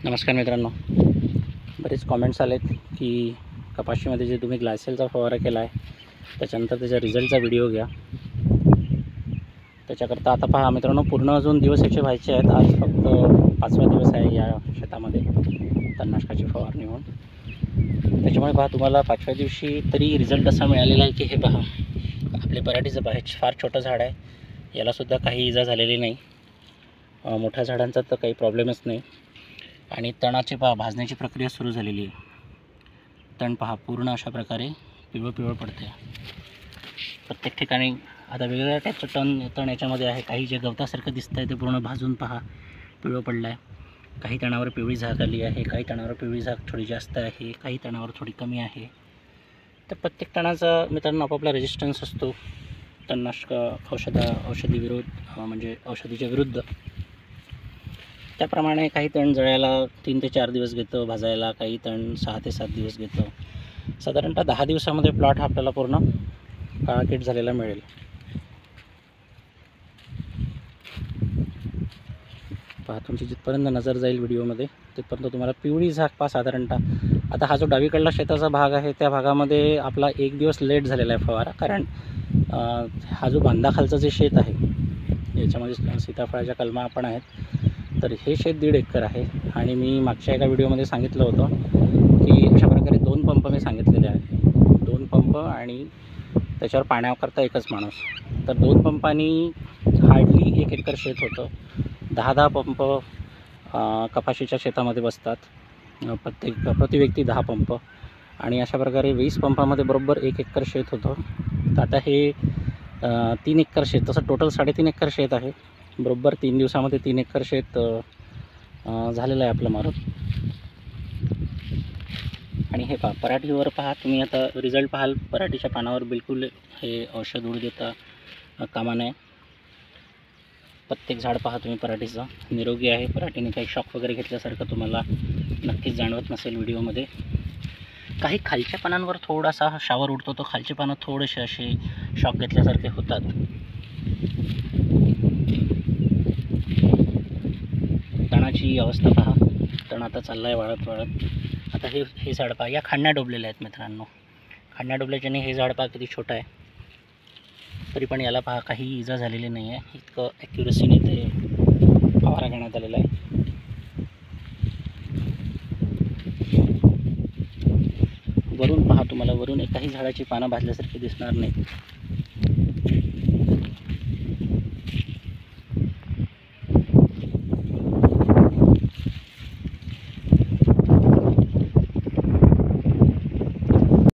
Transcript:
नमस्कार मित्रांनो, बरेच कॉमेंट्स आलेत की कपाशीमध्ये जे तुम्ही ग्लायसेलचा फवारा केला आहे त्याच्यानंतर त्याच्या रिझल्टचा व्हिडिओ घ्या. त्याच्याकरता आता पहा मित्रांनो, पूर्ण अजून दिवस याचे व्हायचे आहेत. आज फक्त 5वा दिवस आहे या शेतामध्ये तणनाशकाची फवारणी होऊन. त्याच्यामुळे पहा तुम्हाला 5व्या दिवशी तरी रिझल्ट असा मिळालेला आहे की हे पहा, आपले पराठीचं पहा, फार छोटं झाड आहे, यालासुद्धा काही इजा झालेली नाही. मोठ्या झाडांचा तर काही प्रॉब्लेमच नाही. आणि तणाची पहा भाजण्याची प्रक्रिया सुरू झालेली आहे. तण पहा पूर्ण अशा प्रकारे पिवळं पडते. प्रत्येक ठिकाणी आता वेगवेगळ्या टाईपचं तण याच्यामध्ये आहे. काही जे गवतासारखं दिसतं आहे ते पूर्ण भाजून पहा पिवळं पडलं आहे. काही तणावर पिवळी झाक आली आहे, काही तणावर पिवळी झाक थोडी जास्त आहे, काही तणावर थोडी कमी आहे. तर प्रत्येक तणाचा मित्रांनो आपापला रेजिस्टन्स असतो तणनाशक औषधी विरोध म्हणजे औषधीच्या विरुद्ध. त्याप्रमाणे काही तण जळायला 3 ते 4 दिवस घेतं, भाजायला काही तण 6 ते 7 दिवस घेतं. साधारणतः 10 दिवसामध्ये प्लॉट हा आपल्याला पूर्ण काळाकीट झालेला मिळेल. पहा, तुमची जिथपर्यंत नजर जाईल व्हिडिओमध्ये तिथपर्यंत तुम्हाला पिवळी झाक पहा साधारणतः. आता हा जो डावीकडला शेताचा भाग आहे त्या भागामध्ये आपला 1 दिवस लेट झालेला आहे फवारा, कारण हा जो बांधाखालचं जे शेत आहे याच्यामध्ये सीताफळाच्या कलमा पण आहेत. तर हे शेत 1.5 एकर आहे. आणि मी मागच्या एका व्हिडिओमध्ये सांगितलं होतं की अशा प्रकारे 2 पंप मी सांगितलेले आहेत. 2 पंप आणि त्याच्यावर पाण्याकरता एकच माणूस. तर 2 पंपांनी हार्डली 1 एकर शेत होतं. 10 पंप कपाशीच्या शेतामध्ये बसतात, प्रति व्यक्ती 10 पंप. आणि अशा प्रकारे 20 पंपामध्ये बरोबर 1 एकर शेत होतं. तर आता हे 3 एकर शेत, तसं टोटल 3.5 एकर शेत आहे. बरोबर 3 दिवसामध्ये 3 एकर शेत झालेलं आहे आपलं मारून. आणि हे पहा पराठीवर पहा तुम्ही, आता रिझल्ट पाहाल. पराठीच्या पानावर बिलकुल हे औषध उड देता कामा नये. प्रत्येक झाड पहा तुम्ही पराठीचं निरोगी आहे. पराठीने काही शॉक वगैरे घेतल्यासारखं तुम्हाला नक्कीच जाणवत नसेल व्हिडिओमध्ये. काही खालच्या पानांवर थोडासा शावर उडतो, तो खालचे पानं थोडेसे असे शॉक घेतल्यासारखे होतात. तणाची अवस्था पहा, तण आता चालला आहे वाळत. आता हे झाड पहा, या खांड्या डोबलेल्या आहेत मित्रांनो. खांड्या डोबल्याच्याने हे झाड पहा किती छोटं आहे, तरी पण याला पहा काही इजा झालेली नाही आहे. इतकं ॲक्युरसीने ते फवारा घेण्यात आलेला आहे. वरून पहा, तुम्हाला वरून एकाही झाडाची पानं भाजल्यासारखी दिसणार नाही.